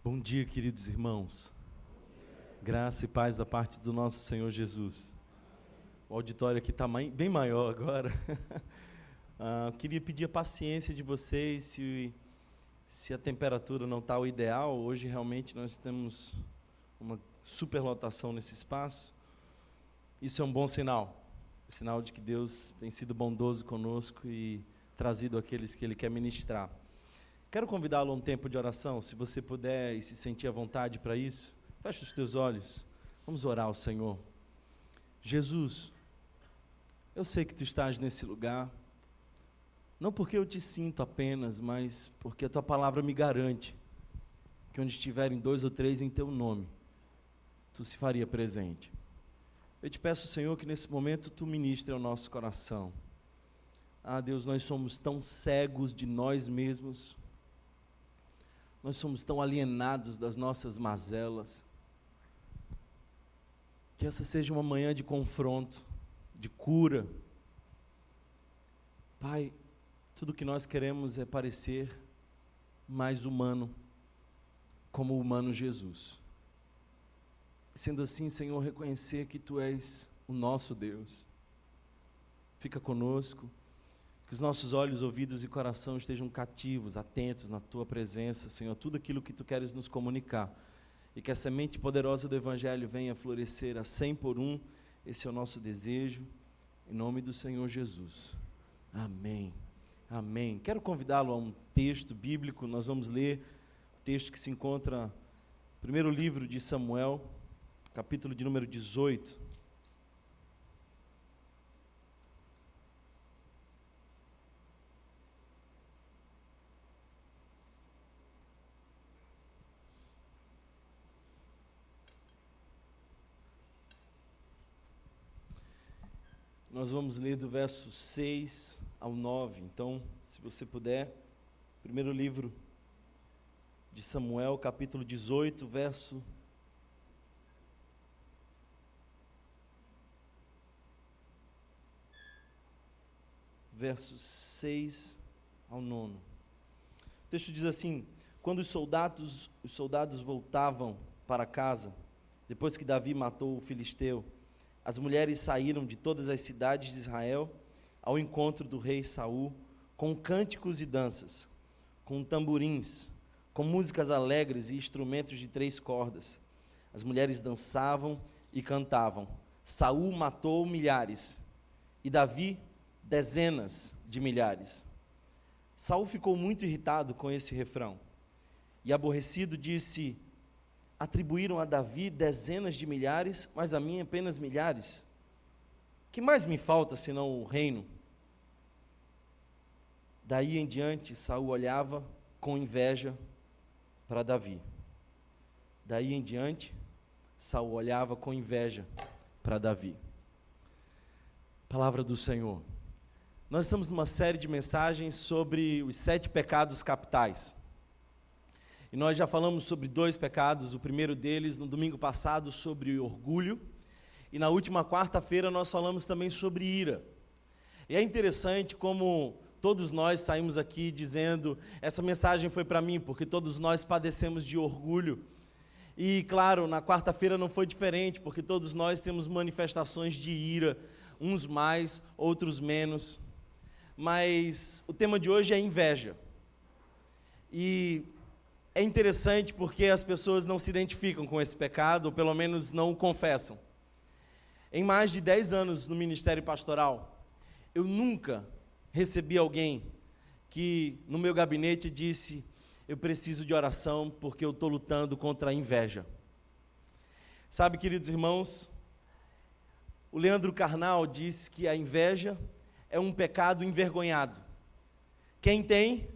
Bom dia, queridos irmãos. Graça e paz da parte do nosso Senhor Jesus. O auditório aqui está bem maior agora. Queria pedir a paciência de vocês, se a temperatura não está o ideal. Hoje realmente nós temos uma superlotação nesse espaço. Isso é um bom sinal. Sinal de que Deus tem sido bondoso conosco e trazido aqueles que Ele quer ministrar. Quero convidá-lo a um tempo de oração, se você puder e se sentir à vontade para isso, feche os teus olhos, vamos orar ao Senhor. Jesus, eu sei que Tu estás nesse lugar, não porque eu Te sinto apenas, mas porque a Tua palavra me garante que onde estiverem 2 ou 3 em Teu nome, Tu se faria presente. Eu Te peço, Senhor, que nesse momento Tu ministre ao nosso coração. Deus, nós somos tão cegos de nós mesmos, nós somos tão alienados das nossas mazelas, que essa seja uma manhã de confronto, de cura. Pai, tudo que nós queremos é parecer mais humano, como o humano Jesus. Sendo assim, Senhor, reconhecer que Tu és o nosso Deus. Fica conosco. Que os nossos olhos, ouvidos e coração estejam cativos, atentos na Tua presença, Senhor, tudo aquilo que Tu queres nos comunicar. E que a semente poderosa do Evangelho venha florescer a 100 por 1. Esse é o nosso desejo, em nome do Senhor Jesus. Amém. Amém. Quero convidá-lo a um texto bíblico. Nós vamos ler o texto que se encontra no primeiro livro de Samuel, capítulo de número 18. Nós vamos ler do verso 6 ao 9, então, se você puder, primeiro livro de Samuel, capítulo 18, verso 6 ao 9. O texto diz assim: quando os soldados voltavam para casa, depois que Davi matou o filisteu, as mulheres saíram de todas as cidades de Israel ao encontro do rei Saul, com cânticos e danças, com tamborins, com músicas alegres e instrumentos de 3 cordas. As mulheres dançavam e cantavam. Saul matou milhares e Davi dezenas de milhares. Saul ficou muito irritado com esse refrão e, aborrecido, disse: atribuíram a Davi dezenas de milhares, mas a mim apenas milhares. Que mais me falta senão o reino? Daí em diante, Saul olhava com inveja para Davi. Daí em diante, Saul olhava com inveja para Davi. Palavra do Senhor. Nós estamos numa série de mensagens sobre os 7 pecados capitais. E nós já falamos sobre 2 pecados, o primeiro deles no domingo passado sobre orgulho, e na última quarta-feira nós falamos também sobre ira. E é interessante como todos nós saímos aqui dizendo, essa mensagem foi para mim, porque todos nós padecemos de orgulho. E claro, na quarta-feira não foi diferente, porque todos nós temos manifestações de ira, uns mais, outros menos. Mas o tema de hoje é inveja. E é interessante porque as pessoas não se identificam com esse pecado, ou pelo menos não o confessam. Em mais de 10 anos no ministério pastoral, eu nunca recebi alguém que no meu gabinete disse: eu preciso de oração porque eu estou lutando contra a inveja. Sabe, queridos irmãos, o Leandro Carnal disse que a inveja é um pecado envergonhado. Quem tem,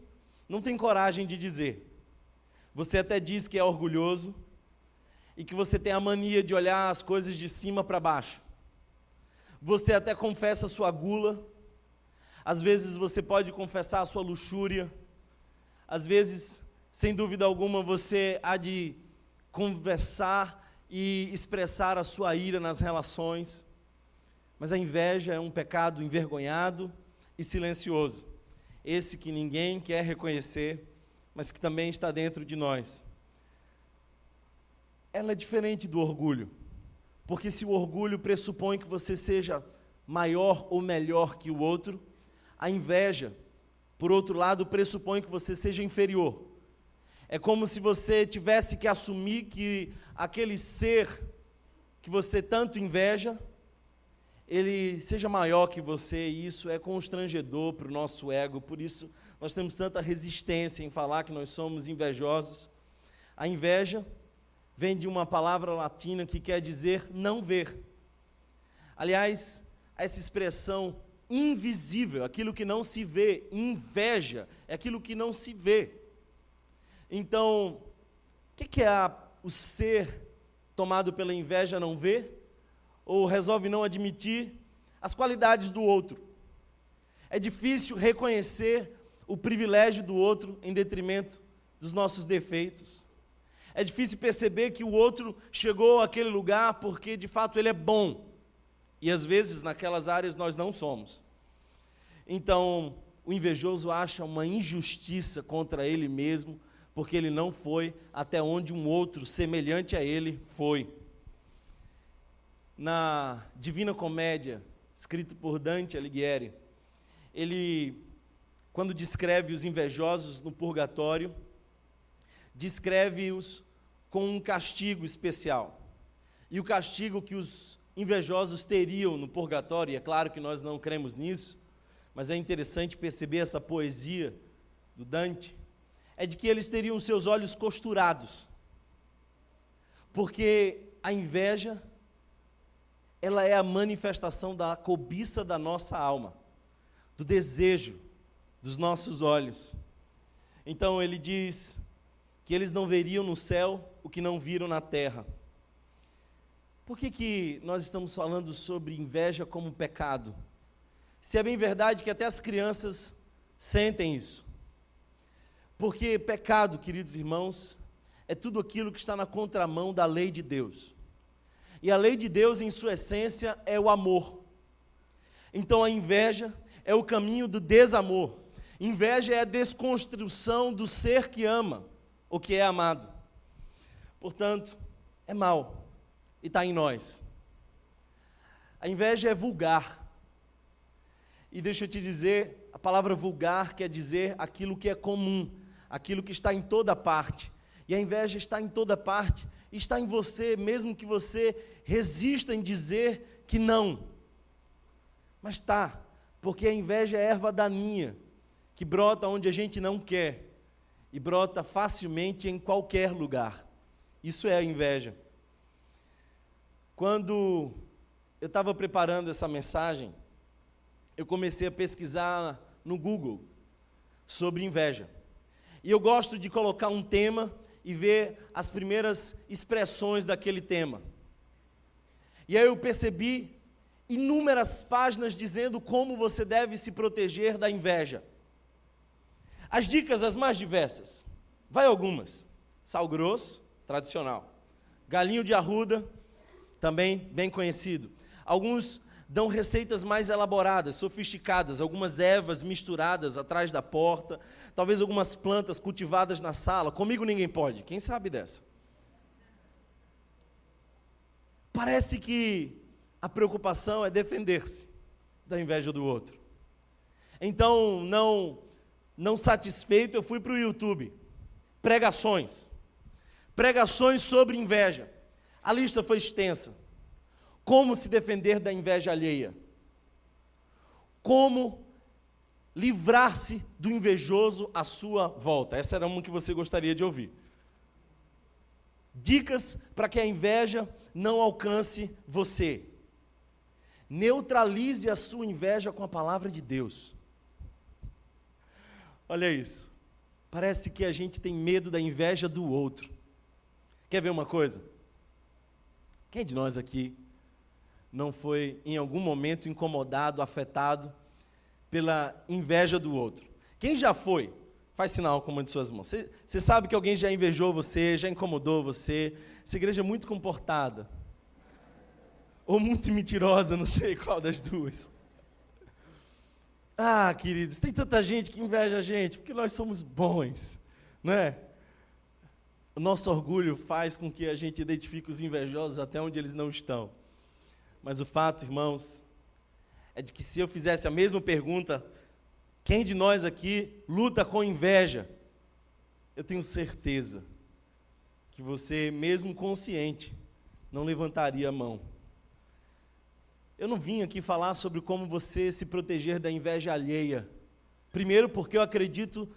não tem coragem de dizer. Você até diz que é orgulhoso e que você tem a mania de olhar as coisas de cima para baixo. Você até confessa a sua gula. Às vezes você pode confessar a sua luxúria. Às vezes, sem dúvida alguma, você há de conversar e expressar a sua ira nas relações. Mas a inveja é um pecado envergonhado e silencioso. Esse que ninguém quer reconhecer, mas que também está dentro de nós. ela é diferente do orgulho. Porque se o orgulho pressupõe que você seja maior ou melhor que o outro, a inveja, por outro lado, pressupõe que você seja inferior. É como se você tivesse que assumir que aquele ser que você tanto inveja, ele seja maior que você, e isso é constrangedor para o nosso ego. Por isso nós temos tanta resistência em falar que nós somos invejosos. A inveja vem de uma palavra latina que quer dizer não ver. Aliás, essa expressão invisível, aquilo que não se vê, inveja, é aquilo que não se vê. Então, o que é o ser tomado pela inveja não ver? Ou resolve não admitir as qualidades do outro. É difícil reconhecer o privilégio do outro em detrimento dos nossos defeitos. É difícil perceber que o outro chegou àquele lugar porque, de fato, ele é bom. E, às vezes, naquelas áreas nós não somos. Então, o invejoso acha uma injustiça contra ele mesmo, porque ele não foi até onde um outro semelhante a ele foi. Na Divina Comédia, escrito por Dante Alighieri, ele, quando descreve os invejosos no purgatório, descreve-os com um castigo especial. E o castigo que os invejosos teriam no purgatório, e é claro que nós não cremos nisso, mas é interessante perceber essa poesia do Dante, é de que eles teriam seus olhos costurados, porque a inveja, ela é a manifestação da cobiça da nossa alma, do desejo dos nossos olhos. Então ele diz que eles não veriam no céu o que não viram na terra. Por que nós estamos falando sobre inveja como pecado? Se é bem verdade que até as crianças sentem isso. Porque pecado, queridos irmãos, é tudo aquilo que está na contramão da lei de Deus. E a lei de Deus, em sua essência, é o amor. Então a inveja é o caminho do desamor. Inveja é a desconstrução do ser que ama, ou que é amado. Portanto, é mal, e está em nós. A inveja é vulgar. E deixa eu te dizer, a palavra vulgar quer dizer aquilo que é comum, aquilo que está em toda parte. E a inveja está em toda parte, está em você, mesmo que você resista em dizer que não. Mas está, porque a inveja é erva daninha, que brota onde a gente não quer, e brota facilmente em qualquer lugar. Isso é a inveja. Quando eu estava preparando essa mensagem, eu comecei a pesquisar no Google sobre inveja. E eu gosto de colocar um tema e ver as primeiras expressões daquele tema. E aí eu percebi inúmeras páginas dizendo como você deve se proteger da inveja. As dicas as mais diversas. Vai algumas. Sal grosso, tradicional. Galinho de arruda, também bem conhecido. Alguns dão receitas mais elaboradas, sofisticadas, algumas ervas misturadas atrás da porta, talvez algumas plantas cultivadas na sala. Comigo ninguém pode, quem sabe dessa? Parece que a preocupação é defender-se da inveja do outro. Então, não satisfeito, eu fui para o YouTube. Pregações sobre inveja. A lista foi extensa. Como se defender da inveja alheia? Como livrar-se do invejoso à sua volta? Essa era uma que você gostaria de ouvir. Dicas para que a inveja não alcance você. Neutralize a sua inveja com a palavra de Deus. Olha isso. Parece que a gente tem medo da inveja do outro. Quer ver uma coisa? Quem de nós aqui não foi em algum momento incomodado, afetado pela inveja do outro? Quem já foi? Faz sinal com uma de suas mãos. Você sabe que alguém já invejou você, já incomodou você. Essa igreja é muito comportada. Ou muito mentirosa, não sei qual das duas. Ah, queridos, tem tanta gente que inveja a gente, porque nós somos bons, não é? O nosso orgulho faz com que a gente identifique os invejosos até onde eles não estão. Mas o fato, irmãos, é de que se eu fizesse a mesma pergunta, quem de nós aqui luta com inveja? Eu tenho certeza que você, mesmo consciente, não levantaria a mão. Eu não vim aqui falar sobre como você se proteger da inveja alheia. Primeiro, porque eu acredito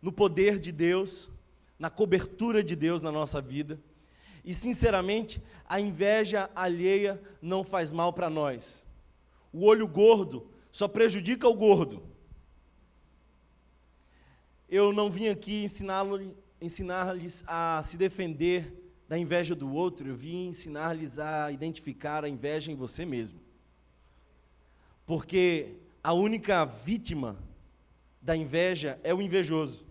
no poder de Deus, na cobertura de Deus na nossa vida. E, sinceramente, a inveja alheia não faz mal para nós. O olho gordo só prejudica o gordo. Eu não vim aqui ensinar-lhes a se defender da inveja do outro, eu vim ensinar-lhes a identificar a inveja em você mesmo. Porque a única vítima da inveja é o invejoso.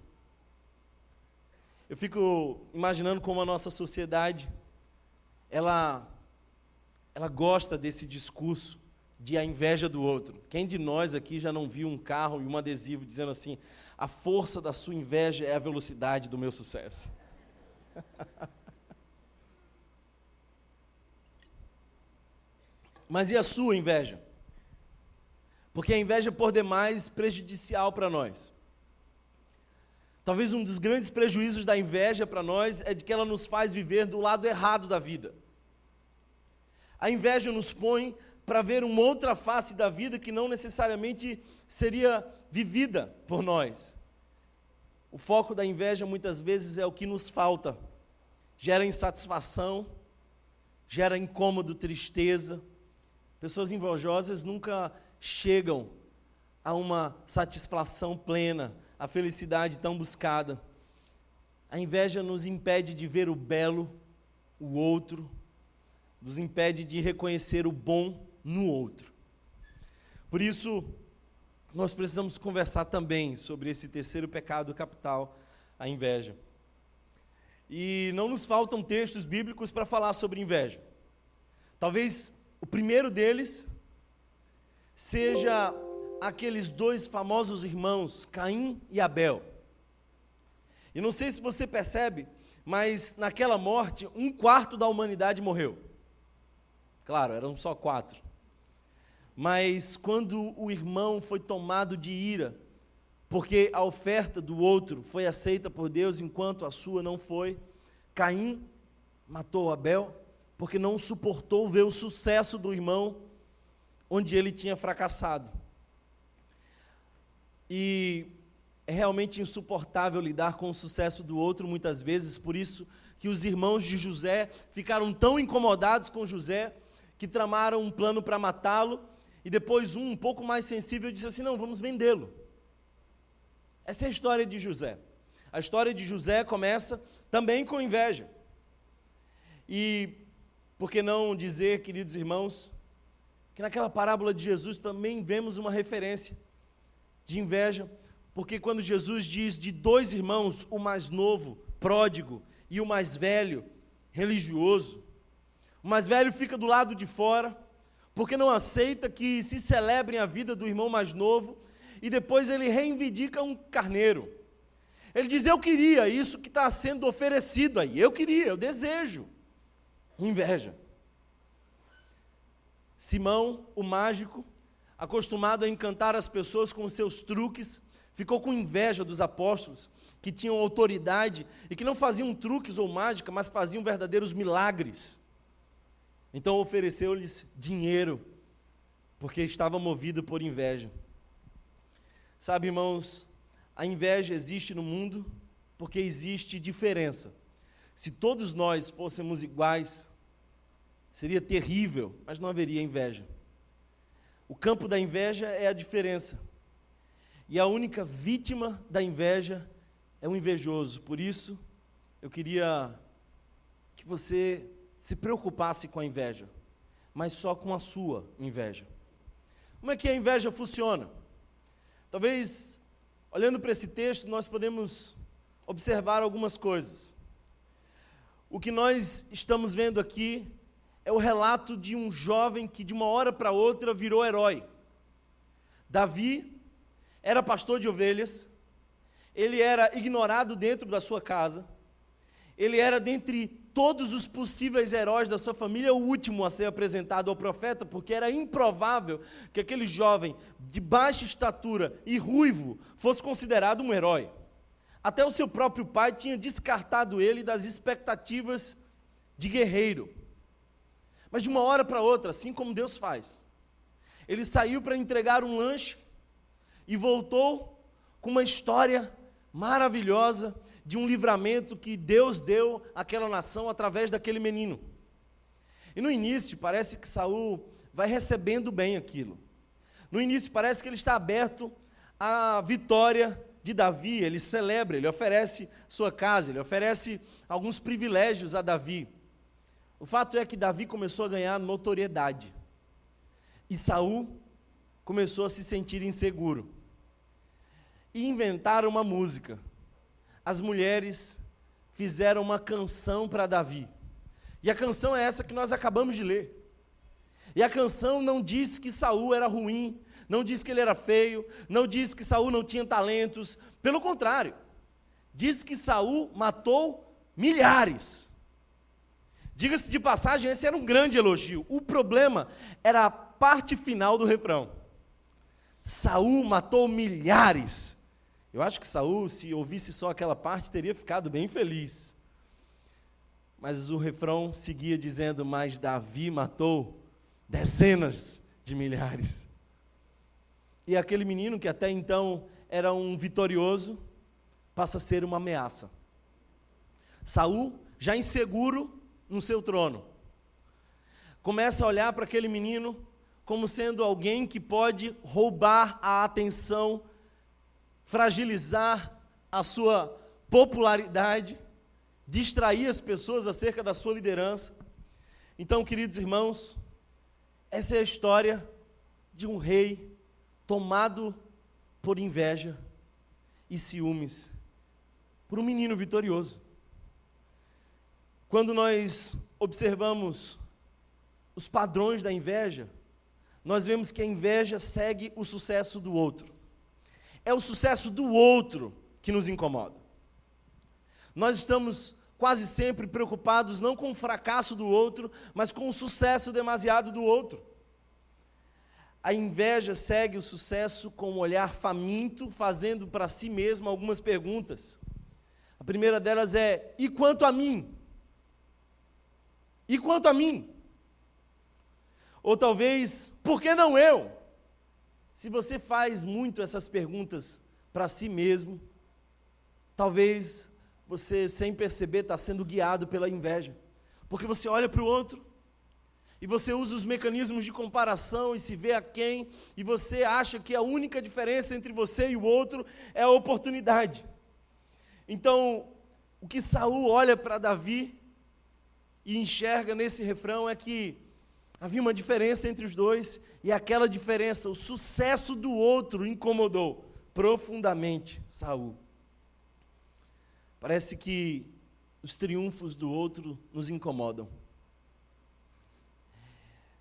Eu fico imaginando como a nossa sociedade, ela gosta desse discurso de a inveja do outro. Quem de nós aqui já não viu um carro e um adesivo dizendo assim: a força da sua inveja é a velocidade do meu sucesso? Mas e a sua inveja? Porque a inveja é por demais prejudicial para nós. Talvez um dos grandes prejuízos da inveja para nós é de que ela nos faz viver do lado errado da vida. A inveja nos põe para ver uma outra face da vida que não necessariamente seria vivida por nós. O foco da inveja muitas vezes é o que nos falta. Gera insatisfação, gera incômodo, tristeza. Pessoas invejosas nunca chegam a uma satisfação plena, a felicidade tão buscada. A inveja nos impede de ver o belo, o outro, nos impede de reconhecer o bom no outro. Por isso, nós precisamos conversar também sobre esse terceiro pecado capital, a inveja. E não nos faltam textos bíblicos para falar sobre inveja. Talvez o primeiro deles seja aqueles dois famosos irmãos, Caim e Abel. E não sei se você percebe, mas naquela morte, 1/4 da humanidade morreu. Claro, eram só 4. Mas quando o irmão foi tomado de ira, porque a oferta do outro foi aceita por Deus enquanto a sua não foi, Caim matou Abel, porque não suportou ver o sucesso do irmão onde ele tinha fracassado. E é realmente insuportável lidar com o sucesso do outro muitas vezes, por isso que os irmãos de José ficaram tão incomodados com José, que tramaram um plano para matá-lo, e depois um pouco mais sensível disse assim: não, vamos vendê-lo. Essa é a história de José. A história de José começa também com inveja. E por que não dizer, queridos irmãos, que naquela parábola de Jesus também vemos uma referência de inveja, porque quando Jesus diz de 2 irmãos, o mais novo, pródigo, e o mais velho, religioso, o mais velho fica do lado de fora, porque não aceita que se celebrem a vida do irmão mais novo, e depois ele reivindica um carneiro. Ele diz: eu queria isso que está sendo oferecido aí, eu queria, eu desejo. Inveja. Simão, o mágico, acostumado a encantar as pessoas com os seus truques, ficou com inveja dos apóstolos, que tinham autoridade e que não faziam truques ou mágica, mas faziam verdadeiros milagres. Então ofereceu-lhes dinheiro, porque estava movido por inveja. Sabe, irmãos, a inveja existe no mundo porque existe diferença. Se todos nós fôssemos iguais, seria terrível, mas não haveria inveja. O campo da inveja é a diferença. E a única vítima da inveja é o invejoso. Por isso, eu queria que você se preocupasse com a inveja, mas só com a sua inveja. Como é que a inveja funciona? Talvez, olhando para esse texto, nós podemos observar algumas coisas. O que nós estamos vendo aqui é o relato de um jovem que de uma hora para outra virou herói. Davi era pastor de ovelhas, ele era ignorado dentro da sua casa, ele era dentre todos os possíveis heróis da sua família o último a ser apresentado ao profeta, porque era improvável que aquele jovem de baixa estatura e ruivo fosse considerado um herói. Até o seu próprio pai tinha descartado ele das expectativas de guerreiro. Mas de uma hora para outra, assim como Deus faz, ele saiu para entregar um lanche e voltou com uma história maravilhosa de um livramento que Deus deu àquela nação através daquele menino. E no início parece que Saul vai recebendo bem aquilo. No início parece que ele está aberto à vitória de Davi, ele celebra, ele oferece sua casa, ele oferece alguns privilégios a Davi. O fato é que Davi começou a ganhar notoriedade. E Saul começou a se sentir inseguro. E inventaram uma música. As mulheres fizeram uma canção para Davi. E a canção é essa que nós acabamos de ler. E a canção não diz que Saul era ruim, não diz que ele era feio, não diz que Saul não tinha talentos. Pelo contrário, diz que Saul matou milhares. Diga-se de passagem, esse era um grande elogio. O problema era a parte final do refrão. Saul matou milhares. Eu acho que Saul, se ouvisse só aquela parte, teria ficado bem feliz. Mas o refrão seguia dizendo, mas Davi matou dezenas de milhares. E aquele menino que até então era um vitorioso, passa a ser uma ameaça. Saul, já inseguro no seu trono, começa a olhar para aquele menino como sendo alguém que pode roubar a atenção, fragilizar a sua popularidade, distrair as pessoas acerca da sua liderança. Então, queridos irmãos, essa é a história de um rei tomado por inveja e ciúmes, por um menino vitorioso. Quando nós observamos os padrões da inveja, nós vemos que a inveja segue o sucesso do outro. É o sucesso do outro que nos incomoda. Nós estamos quase sempre preocupados não com o fracasso do outro, mas com o sucesso demasiado do outro. A inveja segue o sucesso com um olhar faminto, fazendo para si mesmo algumas perguntas. A primeira delas é, e quanto a mim? E quanto a mim? Ou talvez, por que não eu? Se você faz muito essas perguntas para si mesmo, talvez você, sem perceber, está sendo guiado pela inveja. Porque você olha para o outro, e você usa os mecanismos de comparação e se vê aquém, e você acha que a única diferença entre você e o outro é a oportunidade. Então, o que Saul olha para Davi e enxerga nesse refrão é que havia uma diferença entre os dois, e aquela diferença, o sucesso do outro, incomodou profundamente Saul. Parece que os triunfos do outro nos incomodam.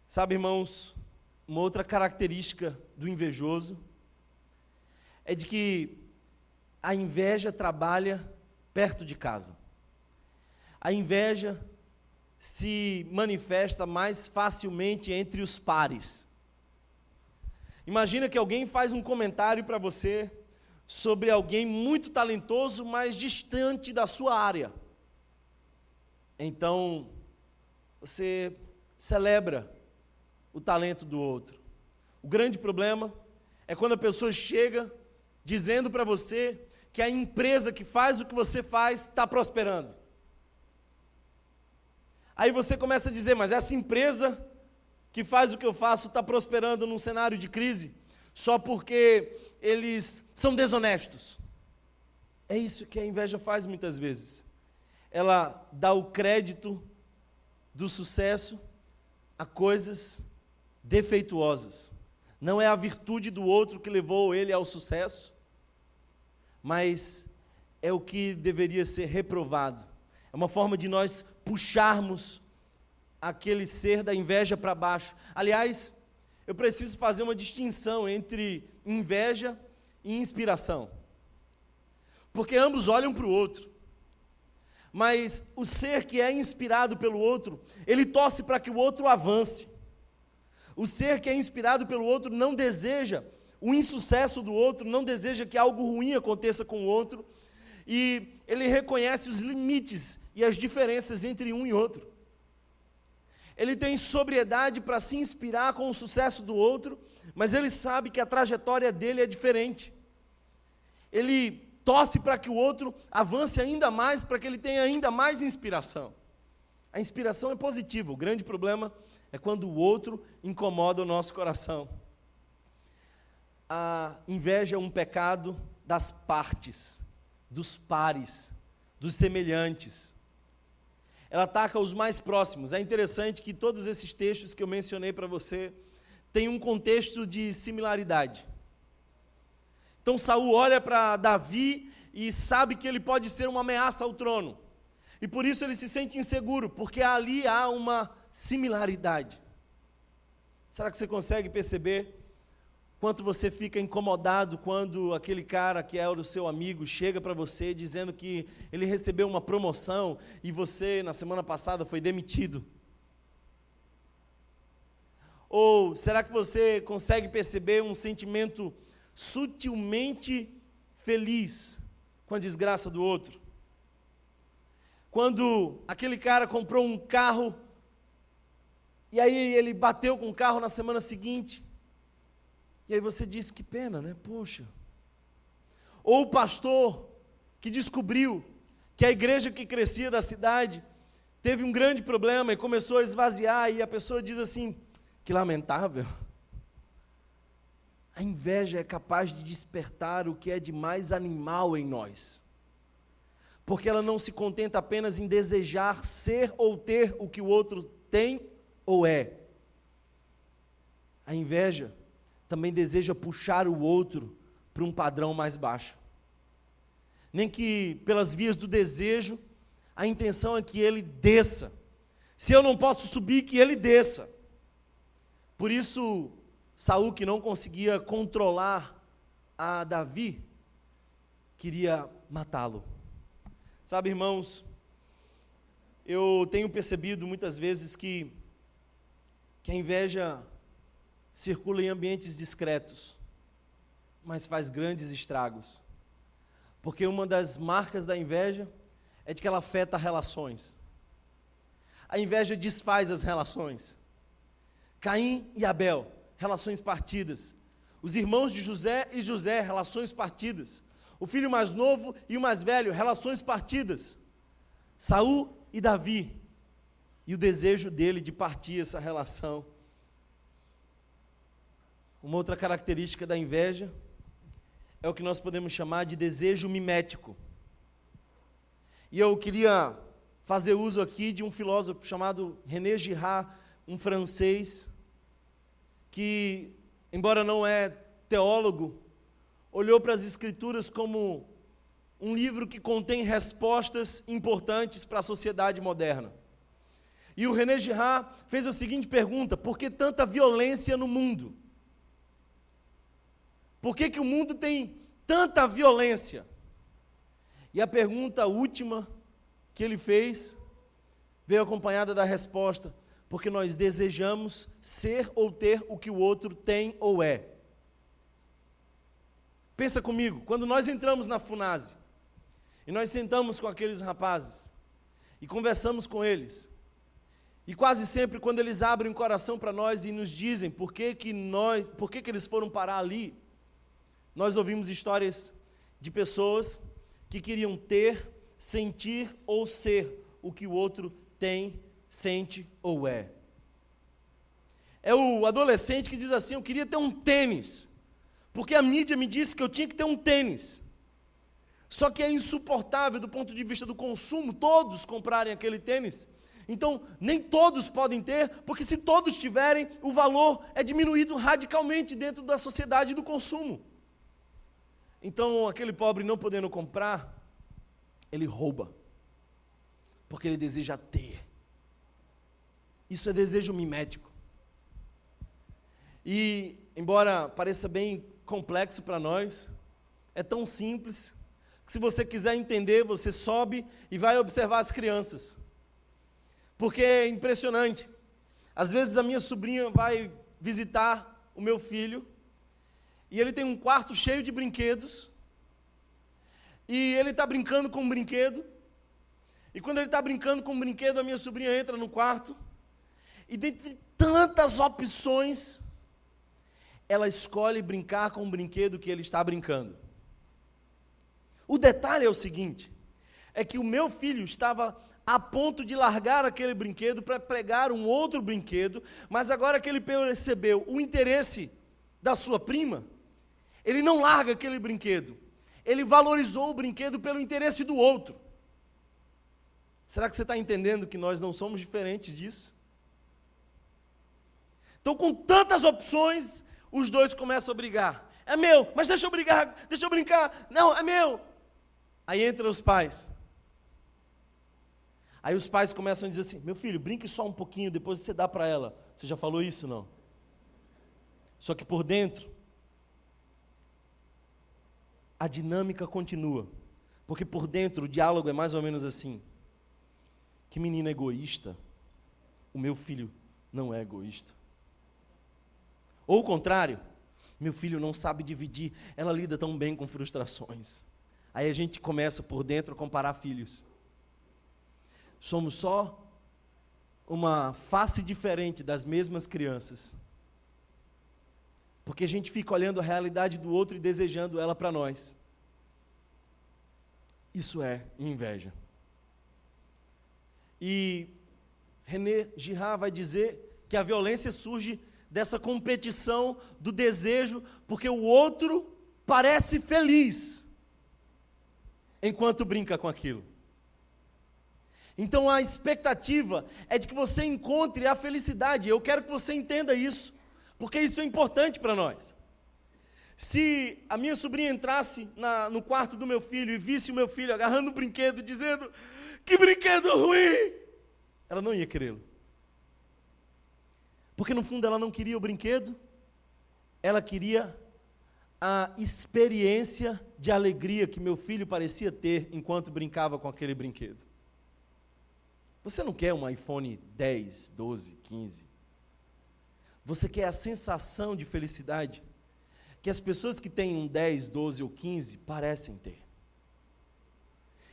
Sabe, irmãos, uma outra característica do invejoso é de que a inveja trabalha perto de casa. A inveja se manifesta mais facilmente entre os pares. Imagina que alguém faz um comentário para você sobre alguém muito talentoso, mas distante da sua área. Então, você celebra o talento do outro. O grande problema é quando a pessoa chega dizendo para você que a empresa que faz o que você faz está prosperando. Aí você começa a dizer, mas essa empresa que faz o que eu faço está prosperando num cenário de crise só porque eles são desonestos. É isso que a inveja faz muitas vezes. Ela dá o crédito do sucesso a coisas defeituosas. Não é a virtude do outro que levou ele ao sucesso, mas é o que deveria ser reprovado. É uma forma de nós puxarmos aquele ser da inveja para baixo. Aliás, eu preciso fazer uma distinção entre inveja e inspiração, porque ambos olham para o outro, Mas o ser que é inspirado pelo outro, ele torce para que o outro avance. O ser que é inspirado pelo outro não deseja o insucesso do outro, não deseja que algo ruim aconteça com o outro, e ele reconhece os limites e as diferenças entre um e outro. Ele tem sobriedade para se inspirar com o sucesso do outro, mas ele sabe que a trajetória dele é diferente. Ele torce para que o outro avance ainda mais, para que ele tenha ainda mais inspiração. A inspiração é positiva, o grande problema é quando o outro incomoda o nosso coração. A inveja é um pecado das partes, dos pares, dos semelhantes. Ela ataca os mais próximos. É interessante que todos esses textos que eu mencionei para você têm um contexto de similaridade. Então Saul olha para Davi e sabe que ele pode ser uma ameaça ao trono. E por isso ele se sente inseguro, porque ali há uma similaridade. Será que você consegue perceber quanto você fica incomodado quando aquele cara que era o seu amigo chega para você dizendo que ele recebeu uma promoção e você, na semana passada, foi demitido? Ou será que você consegue perceber um sentimento sutilmente feliz com a desgraça do outro? Quando aquele cara comprou um carro e aí ele bateu com o carro na semana seguinte, e aí você diz, que pena, né? Poxa. Ou o pastor que descobriu que a igreja que crescia da cidade teve um grande problema e começou a esvaziar, e a pessoa diz assim, que lamentável. A inveja é capaz de despertar o que é de mais animal em nós, porque ela não se contenta apenas em desejar ser ou ter o que o outro tem ou é. A inveja também deseja puxar o outro para um padrão mais baixo. Nem que pelas vias do desejo, a intenção é que ele desça. Se eu não posso subir, que ele desça. Por isso, Saul, que não conseguia controlar a Davi, queria matá-lo. Sabe, irmãos, eu tenho percebido muitas vezes que a inveja circula em ambientes discretos, mas faz grandes estragos. Porque uma das marcas da inveja é de que ela afeta relações. A inveja desfaz as relações. Caim e Abel, relações partidas. Os irmãos de José e José, relações partidas. O filho mais novo e o mais velho, relações partidas. Saul e Davi, e o desejo dele de partir essa relação. Uma outra característica da inveja é o que nós podemos chamar de desejo mimético. E eu queria fazer uso aqui de um filósofo chamado René Girard, um francês, que, embora não é teólogo, olhou para as Escrituras como um livro que contém respostas importantes para a sociedade moderna. E o René Girard fez a seguinte pergunta: por que tanta violência no mundo? Por que o mundo tem tanta violência? E a pergunta última que ele fez veio acompanhada da resposta: porque nós desejamos ser ou ter o que o outro tem ou é. Pensa comigo, quando nós entramos na FUNASE, e nós sentamos com aqueles rapazes, e conversamos com eles, e quase sempre quando eles abrem o coração para nós e nos dizem por que eles foram parar ali, nós ouvimos histórias de pessoas que queriam ter, sentir ou ser o que o outro tem, sente ou é. É o adolescente que diz assim: eu queria ter um tênis, porque a mídia me disse que eu tinha que ter um tênis. Só que é insuportável do ponto de vista do consumo, todos comprarem aquele tênis. Então, nem todos podem ter, porque se todos tiverem, o valor é diminuído radicalmente dentro da sociedade do consumo. Então, aquele pobre não podendo comprar, ele rouba, porque ele deseja ter. Isso é desejo mimético. E, embora pareça bem complexo para nós, é tão simples. Se você quiser entender, você sobe e vai observar as crianças. Porque é impressionante. Às vezes a minha sobrinha vai visitar o meu filho, e ele tem um quarto cheio de brinquedos, e ele está brincando com um brinquedo, e quando ele está brincando com um brinquedo, a minha sobrinha entra no quarto, e dentre tantas opções, ela escolhe brincar com o brinquedo que ele está brincando. O detalhe é o seguinte, é que o meu filho estava a ponto de largar aquele brinquedo para pegar um outro brinquedo, mas agora que ele percebeu o interesse da sua prima, ele não larga aquele brinquedo, ele valorizou o brinquedo pelo interesse do outro. Será que você está entendendo que nós não somos diferentes disso? Então, com tantas opções, os dois começam a brigar. É meu, mas deixa eu brigar, deixa eu brincar. Não, é meu. Aí entram os pais. Aí os pais começam a dizer assim, meu filho, brinque só um pouquinho, depois você dá para ela. Você já falou isso, não? Só que por dentro, a dinâmica continua. Porque por dentro o diálogo é mais ou menos assim. Que menina egoísta. O meu filho não é egoísta. Ou o contrário, meu filho não sabe dividir, ela lida tão bem com frustrações. Aí a gente começa por dentro a comparar filhos. Somos só uma face diferente das mesmas crianças. Porque a gente fica olhando a realidade do outro e desejando ela para nós. Isso é inveja. E René Girard vai dizer que a violência surge dessa competição do desejo, porque o outro parece feliz enquanto brinca com aquilo. Então a expectativa é de que você encontre a felicidade. Eu quero que você entenda isso, porque isso é importante para nós. Se a minha sobrinha entrasse no quarto do meu filho e visse o meu filho agarrando o brinquedo, dizendo, que brinquedo ruim, ela não ia querê-lo. Porque no fundo ela não queria o brinquedo, ela queria a experiência de alegria que meu filho parecia ter enquanto brincava com aquele brinquedo. Você não quer um iPhone 10, 12, 15? Você quer a sensação de felicidade que as pessoas que têm um 10, 12 ou 15 parecem ter.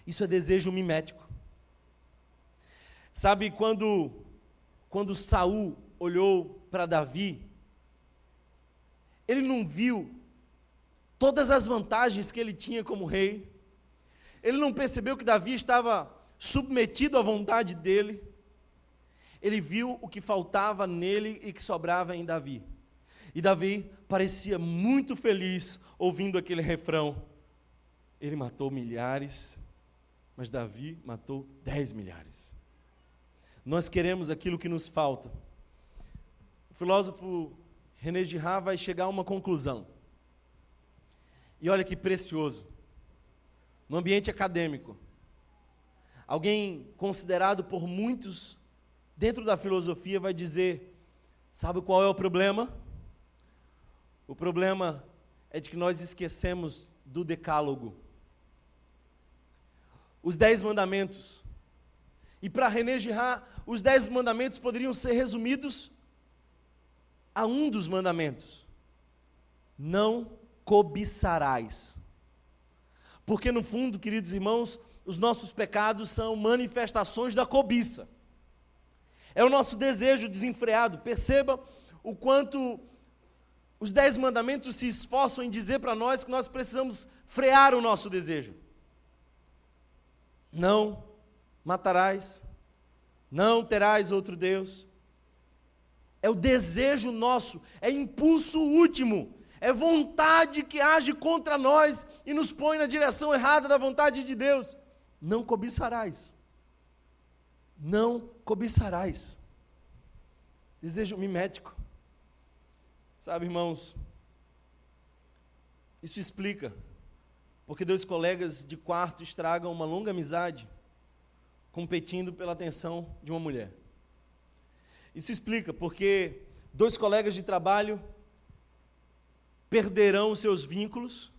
Isso é desejo mimético. Sabe, quando Saul olhou para Davi, ele não viu todas as vantagens que ele tinha como rei, ele não percebeu que Davi estava submetido à vontade dele, ele viu o que faltava nele e que sobrava em Davi. E Davi parecia muito feliz ouvindo aquele refrão. Ele matou milhares, mas Davi matou 10 milhares. Nós queremos aquilo que nos falta. O filósofo René Girard vai chegar a uma conclusão. E olha que precioso. No ambiente acadêmico, alguém considerado por muitos dentro da filosofia vai dizer, sabe qual é o problema? O problema é de que nós esquecemos do decálogo. Os 10 mandamentos. E para René Girard, os 10 mandamentos poderiam ser resumidos a um dos mandamentos. Não cobiçarás. Porque no fundo, queridos irmãos, os nossos pecados são manifestações da cobiça. É o nosso desejo desenfreado. Perceba o quanto os 10 mandamentos se esforçam em dizer para nós que nós precisamos frear o nosso desejo. Não matarás, não terás outro Deus. É o desejo nosso, é impulso último, é vontade que age contra nós e nos põe na direção errada da vontade de Deus. Não cobiçarás. Não cobiçarás. Desejo mimético. Sabe, irmãos, isso explica porque 2 colegas de quarto estragam uma longa amizade competindo pela atenção de uma mulher. Isso explica porque 2 colegas de trabalho perderão os seus vínculos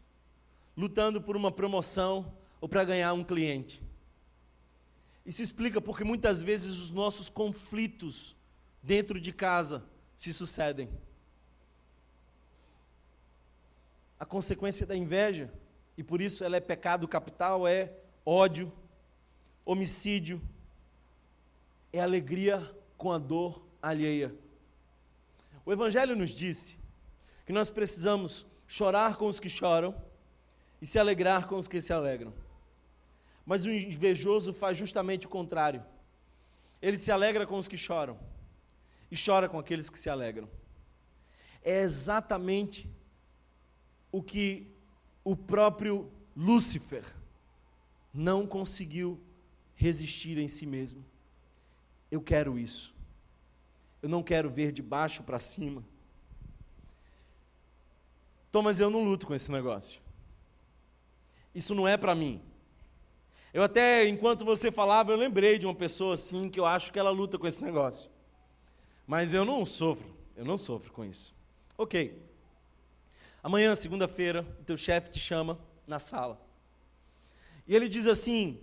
lutando por uma promoção ou para ganhar um cliente. Isso explica porque muitas vezes os nossos conflitos dentro de casa se sucedem. A consequência da inveja, e por isso ela é pecado capital, é ódio, homicídio, é alegria com a dor alheia. O Evangelho nos disse que nós precisamos chorar com os que choram e se alegrar com os que se alegram. Mas o invejoso faz justamente o contrário. Ele se alegra com os que choram e chora com aqueles que se alegram. É exatamente o que o próprio Lúcifer não conseguiu resistir em si mesmo. Eu quero isso. Eu não quero ver de baixo para cima. Mas eu não luto com esse negócio. Isso não é para mim. Eu até, enquanto você falava, eu lembrei de uma pessoa assim, que eu acho que ela luta com esse negócio. Mas eu não sofro com isso. Ok. Amanhã, segunda-feira, o teu chefe te chama na sala. E ele diz assim: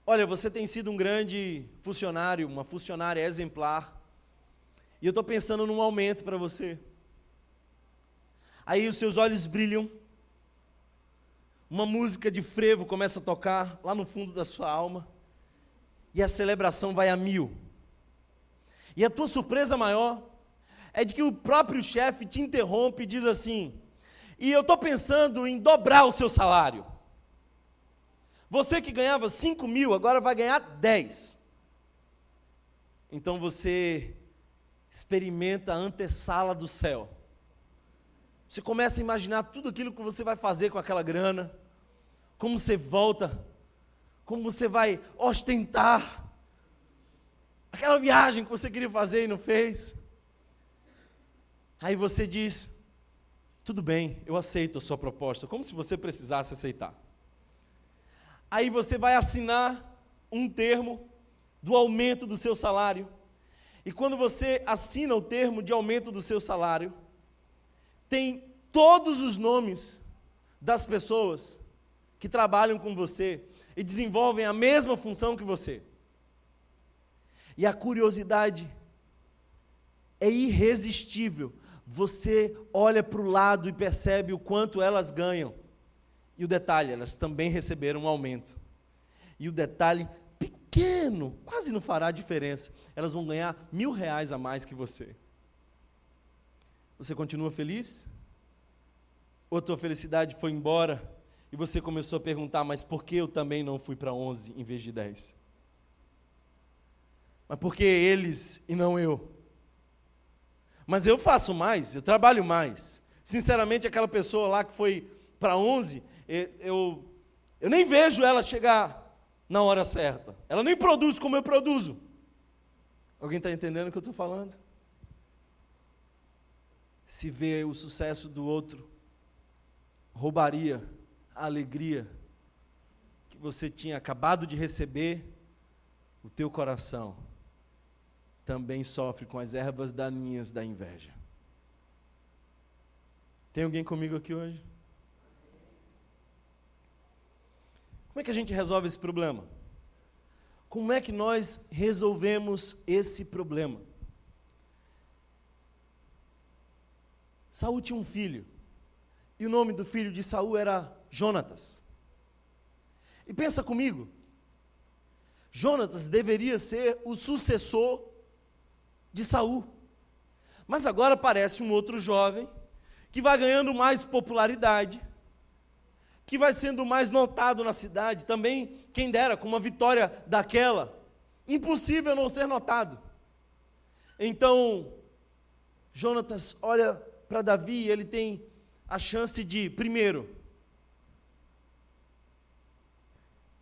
olha, você tem sido um grande funcionário, uma funcionária exemplar, e eu estou pensando num aumento para você. Aí os seus olhos brilham, uma música de frevo começa a tocar lá no fundo da sua alma, e a celebração vai a 1000. E a tua surpresa maior é de que o próprio chefe te interrompe e diz assim: e eu estou pensando em dobrar o seu salário. Você que ganhava 5.000, agora vai ganhar 10. Então você experimenta a antessala do céu. Você começa a imaginar tudo aquilo que você vai fazer com aquela grana, como você volta, como você vai ostentar aquela viagem que você queria fazer e não fez. Aí você diz: tudo bem, eu aceito a sua proposta, como se você precisasse aceitar. Aí você vai assinar um termo do aumento do seu salário, e quando você assina o termo de aumento do seu salário, tem todos os nomes das pessoas que trabalham com você e desenvolvem a mesma função que você. E a curiosidade é irresistível. Você olha para o lado e percebe o quanto elas ganham. E o detalhe, elas também receberam um aumento. E o detalhe pequeno, quase não fará diferença. Elas vão ganhar R$1.000 a mais que você. Você continua feliz? Ou a tua felicidade foi embora e você começou a perguntar: mas por que eu também não fui para 11 em vez de 10? Mas por que eles e não eu? Mas eu faço mais, eu trabalho mais. Sinceramente, aquela pessoa lá que foi para 11, eu nem vejo ela chegar na hora certa. Ela nem produz como eu produzo. Alguém está entendendo o que eu estou falando? Se vê o sucesso do outro, roubaria a alegria que você tinha acabado de receber, o teu coração também sofre com as ervas daninhas da inveja. Tem alguém comigo aqui hoje? Como é que a gente resolve esse problema? Como é que nós resolvemos esse problema? Saul tinha um filho, e o nome do filho de Saul era Jonatas. E pensa comigo, Jonatas deveria ser o sucessor de Saul. Mas agora aparece um outro jovem, que vai ganhando mais popularidade, que vai sendo mais notado na cidade, também, quem dera, com uma vitória daquela, impossível não ser notado. Então, Jonatas olha para Davi, e ele tem a chance de, primeiro,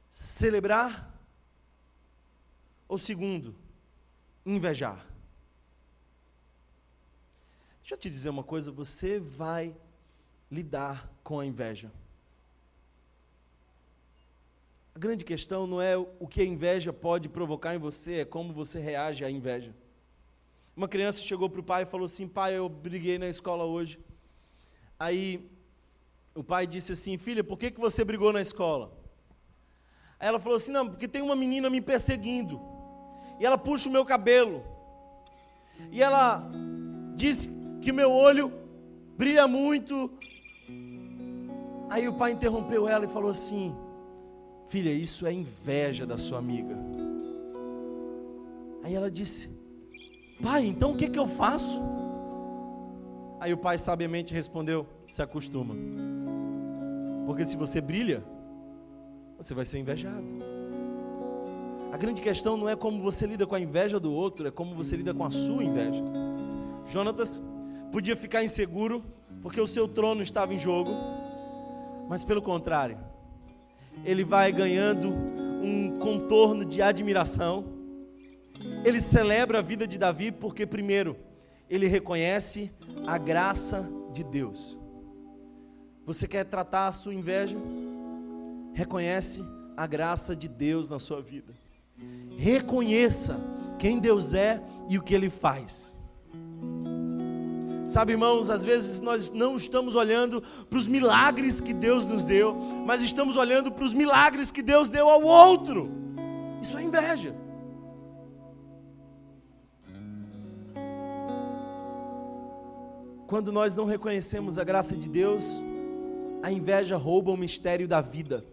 celebrar, ou segundo, invejar. Deixa eu te dizer uma coisa, você vai lidar com a inveja. A grande questão não é o que a inveja pode provocar em você, é como você reage à inveja. Uma criança chegou para o pai e falou assim: pai, eu briguei na escola hoje. Aí o pai disse assim: filha, por que você brigou na escola? Aí ela falou assim: não, porque tem uma menina me perseguindo, e ela puxa o meu cabelo, e ela diz que meu olho brilha muito. Aí o pai interrompeu ela e falou assim: filha, isso é inveja da sua amiga. Aí ela disse: pai, então o que eu faço? Aí o pai sabiamente respondeu: se acostuma, porque se você brilha, você vai ser invejado. A grande questão não é como você lida com a inveja do outro, é como você lida com a sua inveja. Jonatas podia ficar inseguro porque o seu trono estava em jogo, mas pelo contrário, ele vai ganhando um contorno de admiração. Ele celebra a vida de Davi porque, primeiro, ele reconhece a graça de Deus. Você quer tratar a sua inveja? Reconhece a graça de Deus na sua vida. Reconheça quem Deus é e o que Ele faz. Sabe, irmãos, às vezes nós não estamos olhando para os milagres que Deus nos deu, mas estamos olhando para os milagres que Deus deu ao outro. Isso é inveja. Quando nós não reconhecemos a graça de Deus, a inveja rouba o mistério da vida.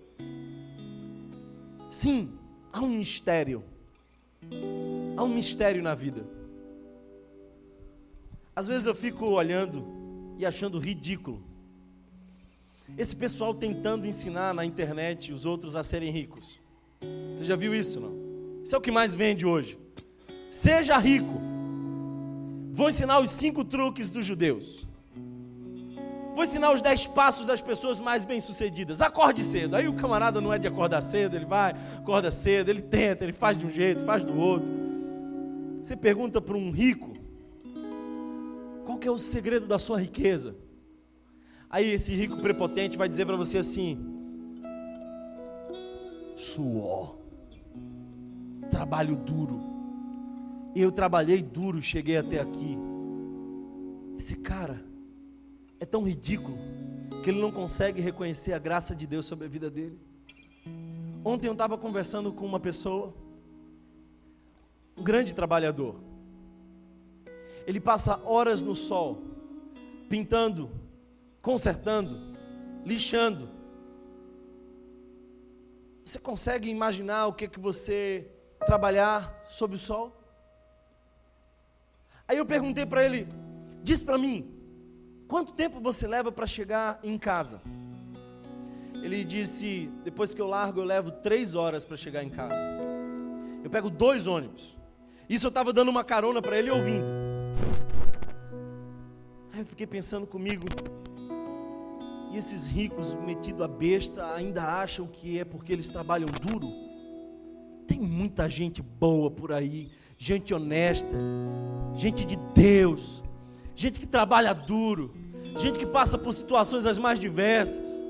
Sim, há um mistério. Há um mistério na vida. Às vezes eu fico olhando e achando ridículo esse pessoal tentando ensinar na internet os outros a serem ricos. Você já viu isso, não? Isso é o que mais vende hoje. Seja rico. Vou ensinar os 5 truques dos judeus. Vou ensinar os 10 passos das pessoas mais bem-sucedidas. Acorde cedo. Aí o camarada não é de acordar cedo, ele vai, acorda cedo, ele tenta, ele faz de um jeito, faz do outro. Você pergunta para um rico: qual que é o segredo da sua riqueza? Aí esse rico prepotente vai dizer para você assim: suor, trabalho duro. Eu trabalhei duro, cheguei até aqui. Esse cara é tão ridículo que ele não consegue reconhecer a graça de Deus sobre a vida dele. Ontem eu estava conversando com uma pessoa, um grande trabalhador. Ele passa horas no sol, pintando, consertando, lixando. Você consegue imaginar o que você trabalhar sob o sol? Aí eu perguntei para ele: diz para mim, quanto tempo você leva para chegar em casa? Ele disse: depois que eu largo, eu levo 3 horas para chegar em casa. Eu pego 2 ônibus. Isso eu estava dando uma carona para ele ouvindo. Aí eu fiquei pensando comigo: e esses ricos metidos a besta ainda acham que é porque eles trabalham duro? Tem muita gente boa por aí, gente honesta, gente de Deus, gente que trabalha duro, gente que passa por situações as mais diversas,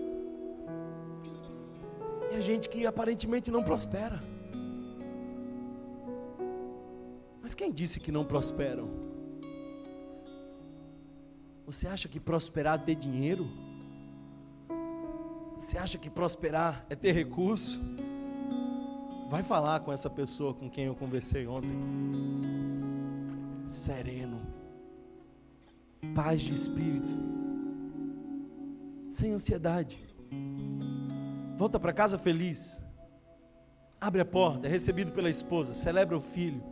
e a gente que aparentemente não prospera. Mas quem disse que não prosperam? Você acha que prosperar é ter dinheiro? Você acha que prosperar é ter recurso? Vai falar com essa pessoa com quem eu conversei ontem. Sereno, paz de espírito, sem ansiedade. Volta para casa feliz. Abre a porta, é recebido pela esposa, celebra o filho,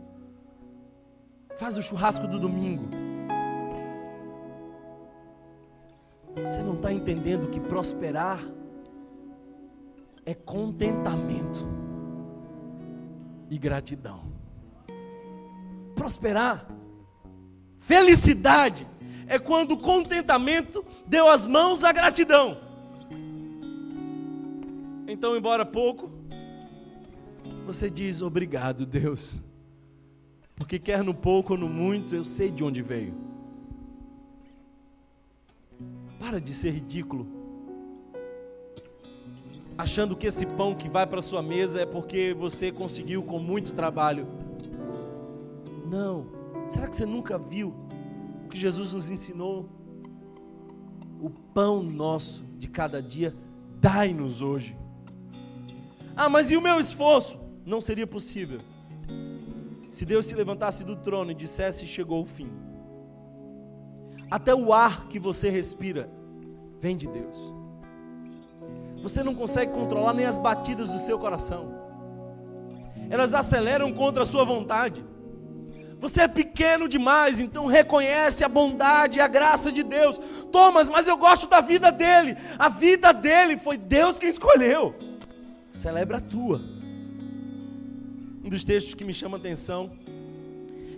faz o churrasco do domingo. Você não está entendendo que prosperar é contentamento e gratidão. Prosperar, felicidade, é quando o contentamento deu as mãos à gratidão. Então, embora pouco, você diz: obrigado, Deus, porque quer no pouco ou no muito, eu sei de onde veio. Para de ser ridículo, achando que esse pão que vai para a sua mesa é porque você conseguiu com muito trabalho. Não. Será que você nunca viu o que Jesus nos ensinou? o pão nosso de cada dia, dai-nos hoje. Ah, mas e o meu esforço? Não seria possível se Deus se levantasse do trono e dissesse: chegou o fim. Até o ar que você respira vem de Deus. Você não consegue controlar nem as batidas do seu coração. Elas aceleram contra a sua vontade. Você é pequeno demais, então reconhece a bondade e a graça de Deus. Thomas, mas eu gosto da vida dele. A vida dele foi Deus quem escolheu. Celebra a tua. Um dos textos que me chama a atenção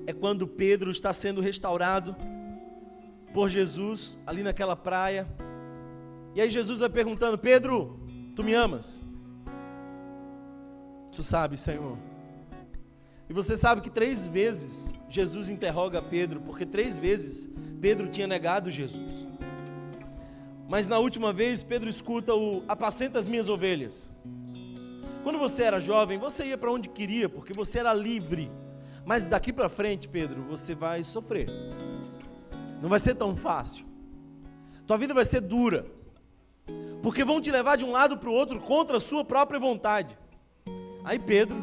é quando Pedro está sendo restaurado por Jesus, ali naquela praia. E aí Jesus vai perguntando: Pedro, tu me amas? Tu sabes, Senhor. E você sabe que 3 vezes Jesus interroga Pedro, porque 3 vezes Pedro tinha negado Jesus. Mas na última vez Pedro escuta o: apacenta as minhas ovelhas. Quando você era jovem, você ia para onde queria, porque você era livre. Mas daqui para frente, Pedro, você vai sofrer. Não vai ser tão fácil. Tua vida vai ser dura, porque vão te levar de um lado para o outro contra a sua própria vontade. Aí Pedro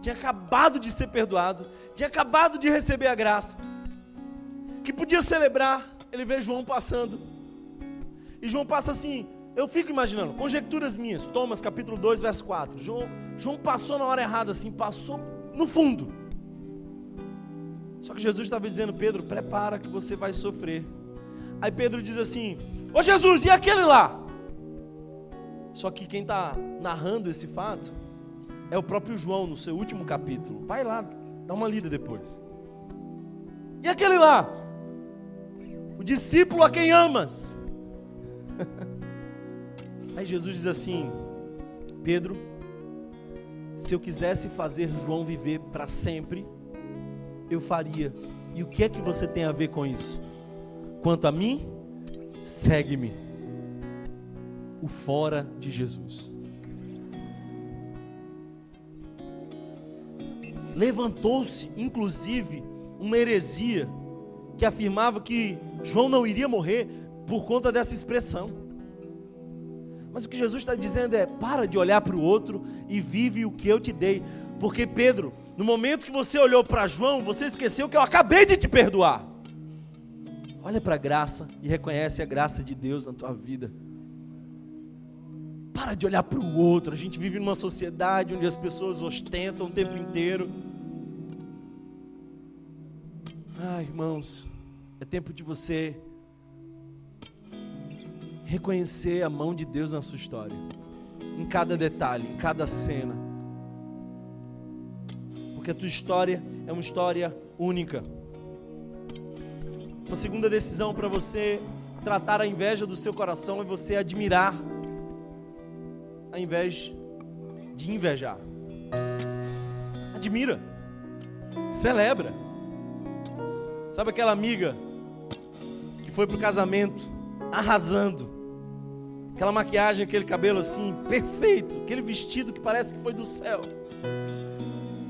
tinha acabado de ser perdoado, tinha acabado de receber a graça, que podia celebrar. Ele vê João passando, e João passa assim, eu fico imaginando, conjecturas minhas, Thomas capítulo 2, verso 4, João passou na hora errada assim, passou no fundo. Só que Jesus estava dizendo: Pedro, prepara que você vai sofrer. Aí Pedro diz assim: ô Jesus, e aquele lá? Só que quem está narrando esse fato é o próprio João, no seu último capítulo. Vai lá, dá uma lida depois. E aquele lá? O discípulo a quem amas. Aí Jesus diz assim: Pedro, se eu quisesse fazer João viver para sempre, eu faria. E o que é que você tem a ver com isso? Quanto a mim, segue-me. O fora de Jesus. Levantou-se, inclusive, uma heresia que afirmava que João não iria morrer por conta dessa expressão. Mas o que Jesus está dizendo é: para de olhar para o outro e vive o que eu te dei. Porque Pedro, no momento que você olhou para João, você esqueceu que eu acabei de te perdoar. Olha para a graça e reconhece a graça de Deus na tua vida. Para de olhar para o outro. A gente vive numa sociedade onde as pessoas ostentam o tempo inteiro. Ah, irmãos, é tempo de você reconhecer a mão de Deus na sua história, em cada detalhe, em cada cena, porque a tua história é uma história única. Uma segunda decisão para você tratar a inveja do seu coração é você admirar, ao invés de invejar. Admira, celebra. Sabe aquela amiga que foi para o casamento arrasando, aquela maquiagem, aquele cabelo assim, perfeito, aquele vestido que parece que foi do céu,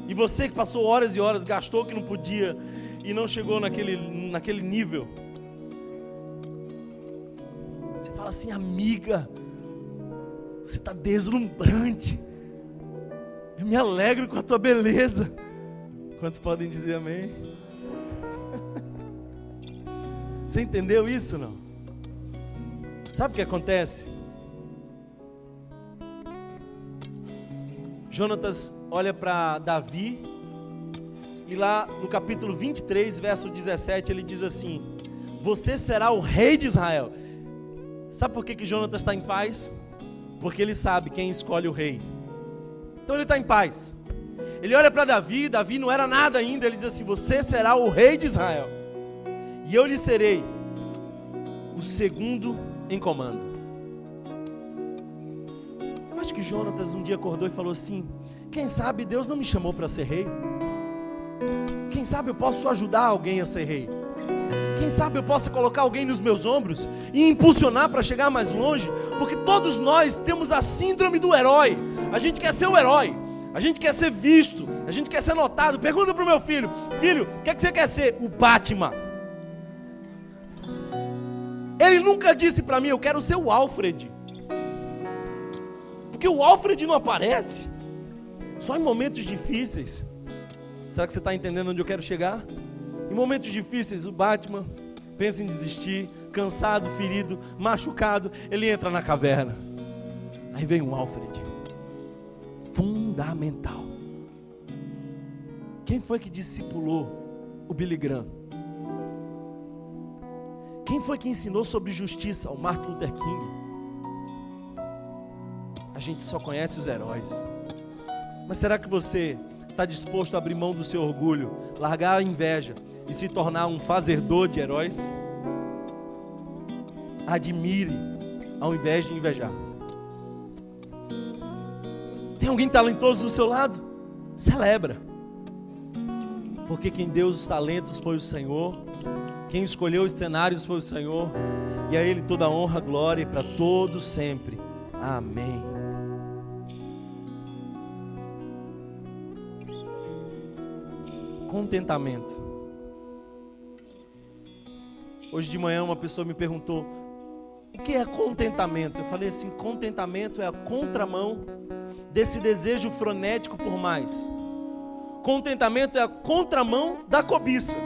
e você que passou horas e horas, gastou o que não podia, e não chegou naquele nível, você fala assim: amiga, você está deslumbrante, eu me alegro com a tua beleza. Quantos podem dizer amém? Você entendeu isso, não? Sabe o que acontece? Jonatas olha para Davi, e lá no capítulo 23, verso 17, ele diz assim: você será o rei de Israel. Sabe por que Jonatas está em paz? Porque ele sabe quem escolhe o rei. Então ele está em paz. Ele olha para Davi, Davi não era nada ainda, ele diz assim: você será o rei de Israel, e eu lhe serei o segundo em comando. Eu acho que Jonatas um dia acordou e falou assim: quem sabe Deus não me chamou para ser rei? Quem sabe eu posso ajudar alguém a ser rei? Quem sabe eu possa colocar alguém nos meus ombros e impulsionar para chegar mais longe? Porque todos nós temos a síndrome do herói. A gente quer ser o herói, a gente quer ser visto, a gente quer ser notado. Pergunta para o meu filho: filho, o que é que você quer ser? O Batman. Ele nunca disse para mim, eu quero ser o Alfred. Porque o Alfred não aparece, só em momentos difíceis. Será que você está entendendo onde eu quero chegar? Em momentos difíceis, o Batman pensa em desistir, cansado, ferido, machucado, ele entra na caverna. Aí vem um Alfred, fundamental. Quem foi que discipulou o Billy Graham? Quem foi que ensinou sobre justiça ao Martin Luther King? A gente só conhece os heróis. Mas será que você está disposto a abrir mão do seu orgulho, largar a inveja e se tornar um fazedor de heróis? Admire ao invés de invejar. Tem alguém talentoso do seu lado? Celebra. Porque quem deu os talentos foi o Senhor. Quem escolheu os cenários foi o Senhor. E a Ele toda a honra, glória para todos sempre. Amém. Contentamento. Hoje de manhã uma pessoa me perguntou: o que é contentamento? Eu falei assim: contentamento é a contramão desse desejo frenético por mais. Contentamento é a contramão da cobiça.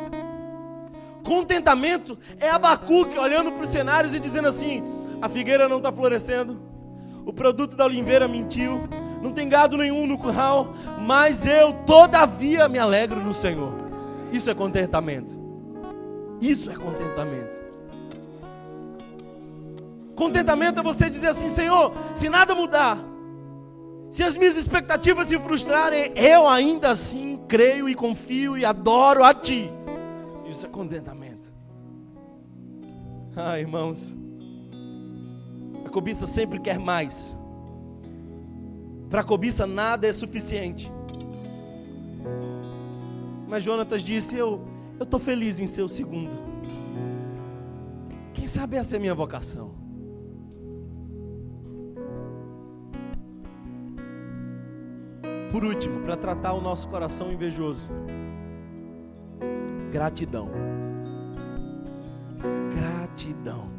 Contentamento é Abacuque olhando para os cenários e dizendo assim: a figueira não está florescendo, o produto da oliveira mentiu, não tem gado nenhum no curral, mas eu todavia me alegro no Senhor. Isso é contentamento. Isso é contentamento. Contentamento é você dizer assim: Senhor, se nada mudar, se as minhas expectativas se frustrarem, eu ainda assim creio e confio e adoro a Ti. Isso é contentamento. Ah, irmãos, a cobiça sempre quer mais. Para a cobiça nada é suficiente. Mas Jonatas disse: eu estou feliz em ser o segundo. Quem sabe essa é a minha vocação. Por último, para tratar o nosso coração invejoso, gratidão. Gratidão.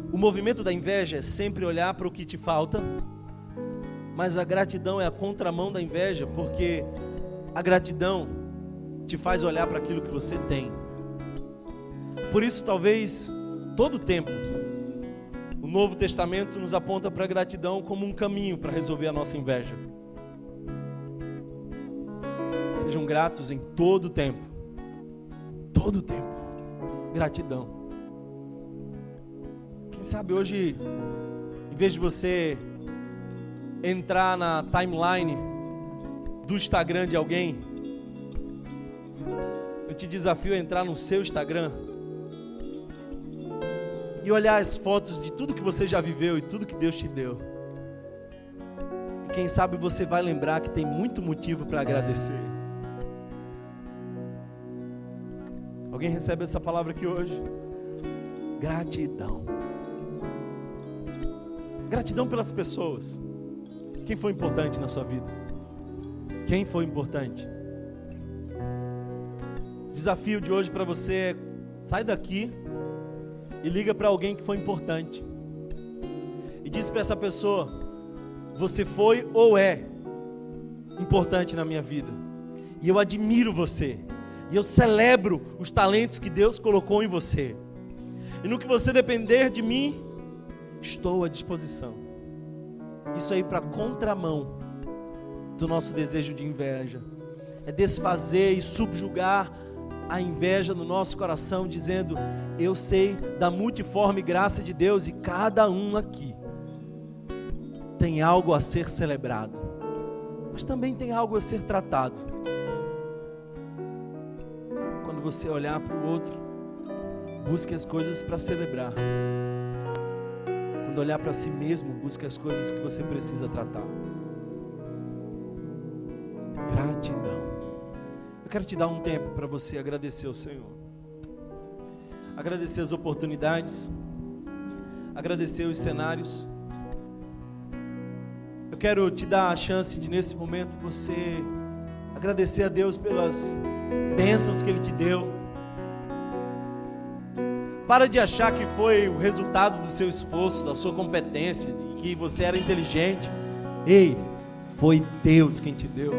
O movimento da inveja é sempre olhar para o que te falta, mas a gratidão é a contramão da inveja, porque a gratidão te faz olhar para aquilo que você tem. Por isso, talvez, todo o tempo, o Novo Testamento nos aponta para a gratidão como um caminho para resolver a nossa inveja. Sejam gratos em todo o tempo. Todo o tempo. Gratidão. Quem sabe hoje, em vez de você entrar na timeline do Instagram de alguém, eu te desafio a entrar no seu Instagram e olhar as fotos de tudo que você já viveu e tudo que Deus te deu. E quem sabe você vai lembrar que tem muito motivo para agradecer. Alguém recebe essa palavra aqui hoje? Gratidão. Gratidão pelas pessoas. Quem foi importante na sua vida? Quem foi importante? Desafio de hoje para você é: sai daqui e liga para alguém que foi importante. E diz para essa pessoa: você foi ou é importante na minha vida. E eu admiro você. E eu celebro os talentos que Deus colocou em você. E no que você depender de mim, estou à disposição. Isso aí para contramão do nosso desejo de inveja. É desfazer e subjugar a inveja no nosso coração, dizendo: eu sei da multiforme graça de Deus e cada um aqui tem algo a ser celebrado, mas também tem algo a ser tratado. Quando você olhar para o outro, busque as coisas para celebrar. Quando olhar para si mesmo, busque as coisas que você precisa tratar. Gratidão. Eu quero te dar um tempo para você agradecer ao Senhor. Agradecer as oportunidades. Agradecer os cenários. Eu quero te dar a chance de, nesse momento, você agradecer a Deus pelas bênçãos que Ele te deu. Para de achar que foi o resultado do seu esforço, da sua competência, de que você era inteligente. Ei, foi Deus quem te deu.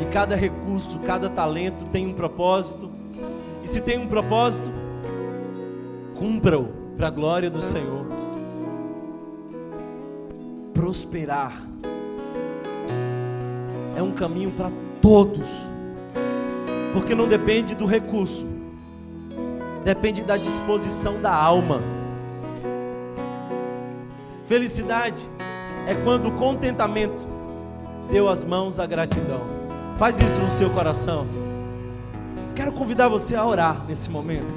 E cada recurso, cada talento tem um propósito. E se tem um propósito, cumpra-o para a glória do Senhor. Prosperar é um caminho para todos, porque não depende do recurso, depende da disposição da alma. Felicidade é quando o contentamento deu as mãos à gratidão. Faz isso no seu coração. Quero convidar você a orar nesse momento,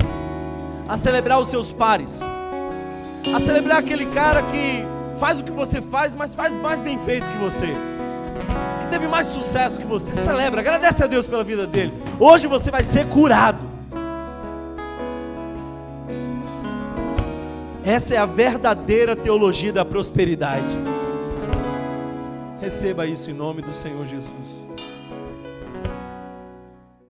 a celebrar os seus pares, a celebrar aquele cara que faz o que você faz, mas faz mais bem feito que você, que teve mais sucesso que você. Celebra, agradece a Deus pela vida dele. Hoje você vai ser curado. Essa é a verdadeira teologia da prosperidade. Receba isso em nome do Senhor Jesus.